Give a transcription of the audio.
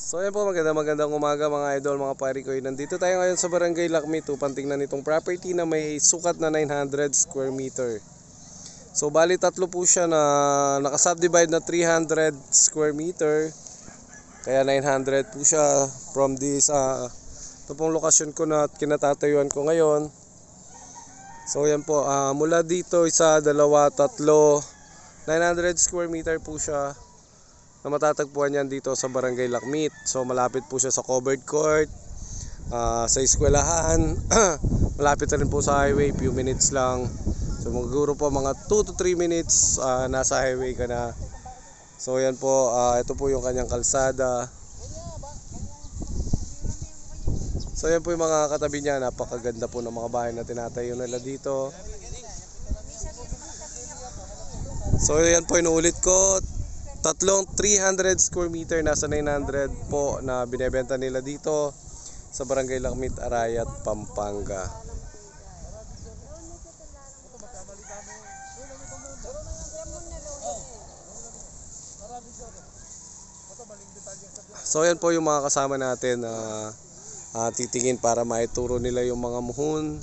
So ayan po, magandang umaga mga idol, mga pari ko. Nandito tayo ngayon sa Barangay Lakmit upang tingnan itong property na may sukat na 900 square meter. So bali tatlo po siya na nakasubdivide na 300 square meter. Kaya 900 po siya from this ito pong lokasyon ko na kinatatayuan ko ngayon. So yan po, mula dito isa, dalawa, tatlo, 900 square meter po siya na matatagpuan yan dito sa Barangay Lakmit. So malapit po siya sa covered court, sa eskwelahan. Malapit na rin po sa highway, few minutes lang. So maguro po mga 2 to 3 minutes nasa highway ka na. So yan po, ito po yung kanyang kalsada. So yan po yung mga katabi niya, napakaganda po ng mga bahay na tinatayo nila dito. So yan po, inuulit ko, tatlong 300 square meter, nasa 900 po na binebenta nila dito sa Barangay Lakmit, Arayat, Pampanga. So yan po yung mga kasama natin na titingin para maituro nila yung mga muhon.